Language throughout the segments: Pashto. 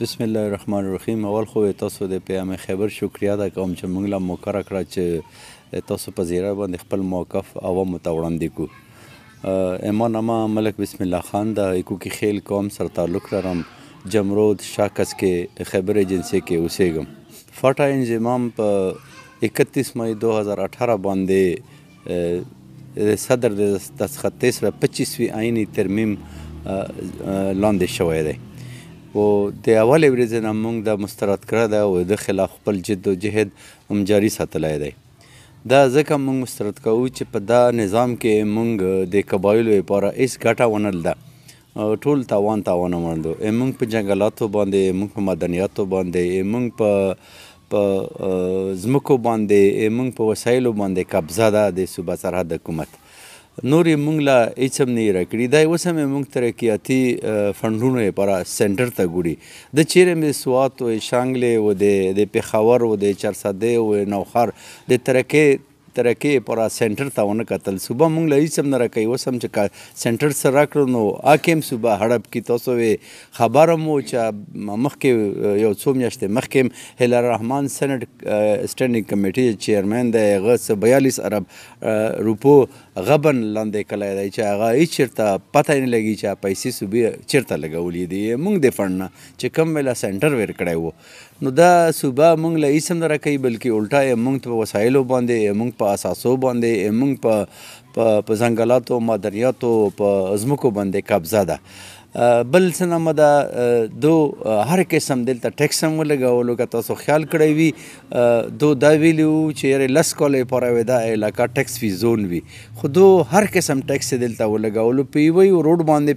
بسم الله الرحمن الرحیم. اول خو تاسو د پیام خبر شکریا ده کوم چې موږ له موقره کړه چې تاسو په زیره باندې خپل موقف عوامو ته وړاندې کړو. اما نامه ملک بسم الله خان د حقوقي خیل قوم سره تعلق لرم. جمرود شاکس کې خیبر ایجنسی کې اوسېږم. فاټا انضمام په 31 مئی 2018 باندې صدر د دستخط سره 25وی آئینی ترمیم لاندې شوی دی. و د اولې ورځې نه موږ دا مسترد کړی ده او د خلاف خپل جد و جهد هم جاري ساتلی دی. دا ځکه موږ مسترد کوو چې په دا نظام کې موږ د قبایلو لپاره هېڅ ګټه ونه لیده. ټول تاوان وموندو. موږ په جنګلاتو باندې، موږ په مدنیاتو باندې، موږ په ځمکو باندې، موږ په وسایلو باندې قبضه ده د صوبه سرحد حکومت. نور یې موږ له هېڅ هم نه یې راکړي. دا اوس هم یې موږ ترقیاتي فنډونو لپاره سنټر ته ګوري. د چیرې مې سوات و شانګلې و د پېښور و د چارسدې و نوخار د ترقۍ لپاره سنټر ته ونه کتل. صوبه موږ له هېڅ هم نه راکوي. اوس هم چې سنټر سره راکړو نو حاکم صوبه هړپ کي. تاسو خبره مو چې مخکې یو څو میاشتې مخکې هم هیلر رحمان سنټ سټینډینګ کمیټې چیرمن دی، هغه 42 ارب روپو غبن لاندې کلی دی چې هغه هېڅ چېرته پته یې نه لګي چې پیسې صوبې چېرته لګولي دي. موږ د فنډ نه چې کوم ویله سنټر ورکړی و نو دا صوبه موږ له هېڅ هم نه راکوي، بلکې الټا یې موږ په وسایلو باندې، موږ په اساسو باندې، موږ په ځنګلاتو، مدنیاتو، په ځمکو باندې قبضه ده. بل څه نامه ده دو هر قسم دلته ټیکس هم ولګولو. که تاسو خیال کړی وي دو دا ویلي وو چې یارې 10 کاله لپاره وې دا علاقه ټیکس فری زون وي، خو دو هر قسم ټیکس یې دلته ولګولو. په یوه روډ باندې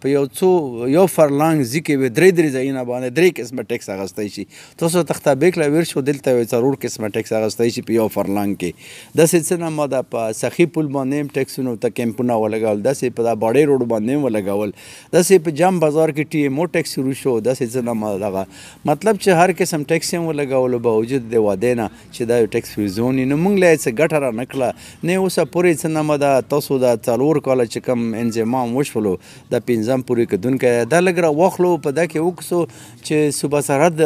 په یو څو یو فرلانګ ځي کې به درې ځایونه باندې 3 قسمه ټیکس اخیستی شي. تاسو تختابیک له ویر شو دلته یو 4 قسمه ټیکس اخیستی شي په یو فرلانګ کې. داسې څه نامه ده په سخي پل باندې هم ټیکسونو ته کیمپونه ولګول، داسې په دا باډۍ روډ باندې هم ولګول، داسې په جام بازار کې ټي ایم او ټیکس شروع شو. داسې څه نامه دغه مطلب چې هر قسم ټیکس یې هم ولګولو باوجود د وعدې نه چې دا یو ټیکس فری زون وي. نو موږ له یې څه ګټه را نه کړله نه اوسه پورې. څه نامه ده تاسو دا 4 کاله چې کوم انضمام وشولو د 5 پورې کېدونکی دا لږ را واخلو، په دا کې وکړو چې صوبه سرحد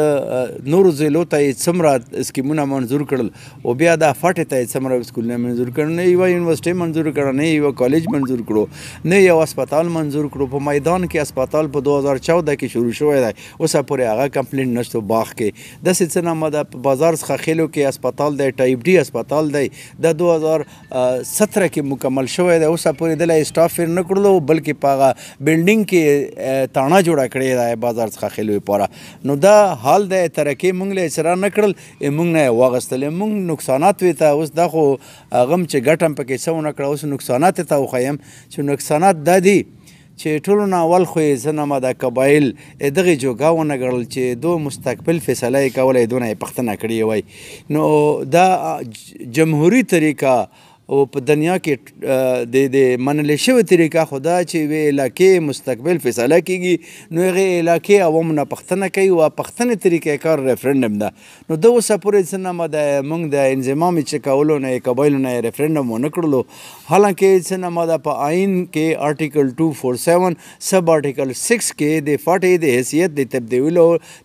نورو ضلعو ته یې څومره اسکیمونه منظور کړل او بیا دا فاټې ته یې څومره سکولونه منظور کړل. نه یوه یونیورسټۍ منظور کړه، نه یوه کالج منظور کړو، نه یو اسپتال منظور کړو. په میدان کې اسپتال په 2014 کې شروع شوی دی، اوسه پورې هغه کمپلینټ نشته. باغ کې داسې څه نامه ده په بازار څخه خیلو کې اسپتال دی، ټایپ ډي اسپتال دی، د 2017 کې مکمل شوی دی. اوسه پورې دله سټاف یې نه کړلو، بلکې په هغه بلډینګ کې تاڼه جوړه کړې ده بازار څخه خیلو لپاره. نو دا حال دی، ترقۍ موږ له اصرار نه کړل، موږ نه یې واغېستلې. موږ نقصانات وې ته اوس دا خو هغه هم چې ګټه هم پکې څه ونه کړه. اوس نقصانات ته وښیم چې نقصانات دا دي چې ټولو نه اول خو یې څه نامه ده قبایل دغې جوګه ونه ګڼل چې دو مستقبل فیصله یې کولی، دونه یې پوښتنه کړې وای. نو دا جمهوري طریقه او په دنیا کې د منلې شوې طریقه خو دا چې یوې علاقې مستقبل فیصله کېږي نو هغې علاقې عوامو نه پوښتنه کوي او پوښتنې طریقې کار ریفرنډم ده. نو ده اوسه پورې څه نامه ده موږ د انضمام چې کولو نه یې قبایلو نه یې ریفرنډم ونه کړلو. حالانکې څه نامه ده په آئین کې آرټیکل 247 سب آرټیکل 6 کې د فاټې د حیثیت د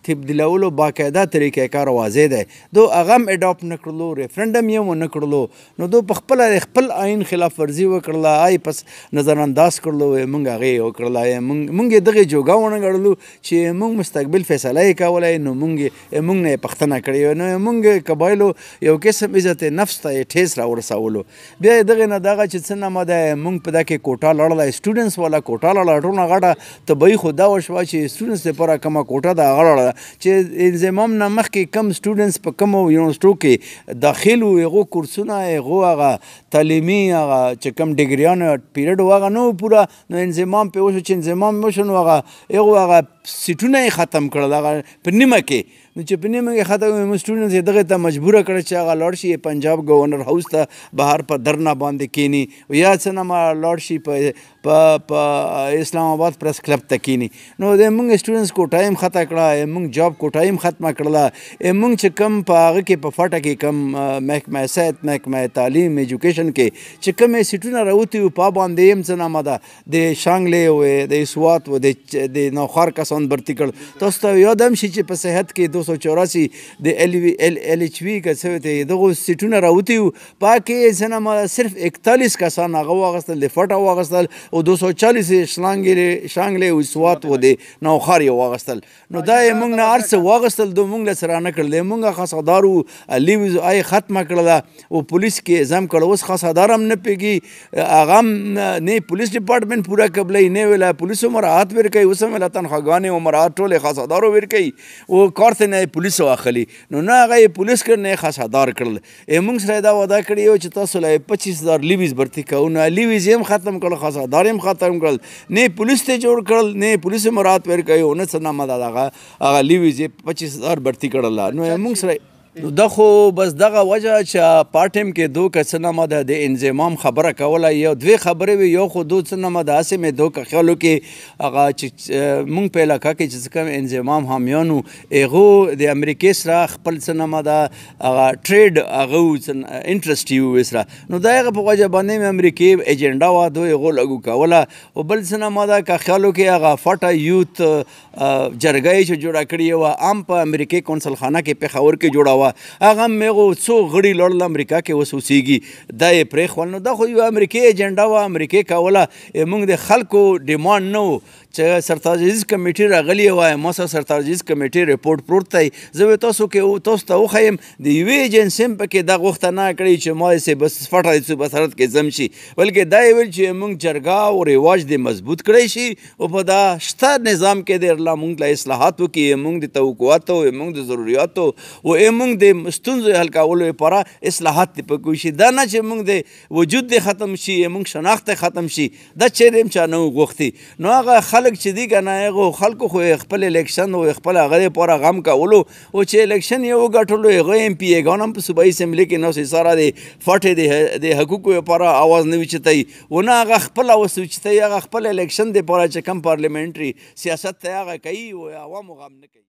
تبدیلولو باقاعده طریقې کار واضح دی. دو هغه هم اډاپټ نه کړلو، ریفرنډم یې ونه کړلو. نو دو په خپله خپل آئین خلاف ورزي وکړله، آی پس نظر انداز کړلو، موږ هغې وکړله، موږ یې دغې جوګه ونه ګڼلو چې موږ مستقبل فیصله یې کولی. نو موږ نه یې پوښتنه کړې، نو موږ قبایلو یو قسم عزت نفس ته یې ټیس را ورسولو. بیا یې دغې نه دغه چې څه نامه ده موږ په دا کې کوټه لړله، سټوډنټس والا کوټه لړله. ټوله غټه طبعي خو دا وشوه چې سټوډنټس لپاره کومه کوټه ده هغه لړله چې انضمام نه مخکې کم سټوډنټس په کومو یونیورسټو کې داخل وو، هغو کورسونه، هغو هغه تعلیمي هغه چې کوم ډګریانو پیریډ و هغه نه و پوره. نو انضمام پې وشو چې انضمام وشو نو هغه سیټونه یې ختم کړل هغه په نیمه کې. نو چې په نیمه کې ختم کړل سټوډنټس یې دغې ته مجبوره کړه چې هغه لاړ شي پنجاب گورنر هاوس ته بهر په درنه باندې کینی، یا څه نامه لاړ شي په اسلام آباد پریس کلب ته کینی. نو د موږ سټوډنټس کوټه یې هم ختمه کړه، موږ جاب کوټه یې هم ختمه کړله. موږ چې کوم په هغه کې په فاټه کې کوم محکمه صحت، محکمه تعلیم، ایجوکیشن کې چې کومې سیټونه راوتي وو په باندې یې هم څه نامه ده د شانګلې و د سوات و د نوخار کسان کسان برتی کړل. تاسو ته یاد هم شي چې په صحت کې 284 د LHV که څه ته دغه سیټونه راوتي وو، په هغه کې څه صرف 41 کسان هغه واغستل، د فټه واغستل او 240 شانګلې او سوات و د نوخار یې واغستل. نو دا یې موږ نه هر څه واغستل، دو موږ له سره نه کړل. موږ خاصدار وو لیوز آی ختمه کړله او پولیس کې اعزام کړه. اوس خاصدار هم نه پیږي، هغه هم نه پولیس ډپارټمنټ پوره قبلوي، نه ویله پولیسو مراعات ورکوي، اوس هم ویله تنخواګانې او مراعات ټولې خاصدارو ورکوي او کار ته نه یې پولیسو اخلي. نو نه هغه یې پولیس کړ نه یې خاصدار کړل. موږ سره دا وعده کړې وه چې تاسو له 25,000 لیویز برتي کوو. نو لیویز یې هم ختم کړل، خاصدار یې هم ختم کړل، نه پولیس ته جوړ کړل، نه پولیسو مراعات ورکوي او نه څه نامه ده هغه لیویز یې 25,000 برتي کړله. نو موږ سره نو دا خو بس دغه وجه چې په ټایم کې دو که څه نامه ده د انضمام خبره کوله، یو دوې خبرې وي. یو خو دو څه نامه ده هسې مې دو که خیال وکړي هغه چې موږ په علاقه کې چې څه کوم انضمام حامیان وو هغو د امریکې سره خپل څه نامه ده هغه ټریډ هغه انټرسټ یې وو سره. نو د هغه په وجه باندې مې امریکې ایجنډا وه دو هغو لګو کوله. او بل څه نامه ده که خیال وکړي هغه فټه یوت جرګه یې چې جوړه کړې وه عام په امریکې کونسل خانه کې پېښور کې جوړه وه، هغه هم هغو څو غړي لړل امریکا کې اوس اوسېږي، دا یې پرېښول. نو دا خو یو امریکې ایجنډا وه، امریکې کوله. موږ د خلکو ډیمانډ نه و چې سرتاج عزیز کمیټې راغلې وای، ما سره سرتاج عزیز کمیټې رپورټ پروت دی. زه تاسو ته وښیم د یوې ایجنسۍ هم پکې دا غوښته نه کړې چې ما یې بس فټه د بصارت کې ضم شي، بلکې دا یې ویل چې موږ جرګه او رواج دې مضبوط کړی شي او په دا شته نظام کې د موږ له اصلاحات وکړي، موږ د توقعاتو موږ د ضروریاتو او موږ د ستونزو حل کولو لپاره اصلاحات دې پکې وشي. دا نه چې موږ د وجود دې ختم شي، موږ شناخت دې ختم شي، دا چیرې هم چا نه غوښتي. نو هغه خلک چې دي که نه هغو خلکو خو خپل الیکشن او خپل هغه لپاره غم کولو او چې الیکشن یې وګټلو هغه MP ګان هم په صوبایي اسمبلي کې نو سره د فټې د حقوقو لپاره اواز نه اوچتوي او نه هغه خپل اواز اوچتوي، هغه خپل الیکشن دپاره چې کوم پارلیمنټري سیاست ته هغه کوي او عوامو غم نه کوي.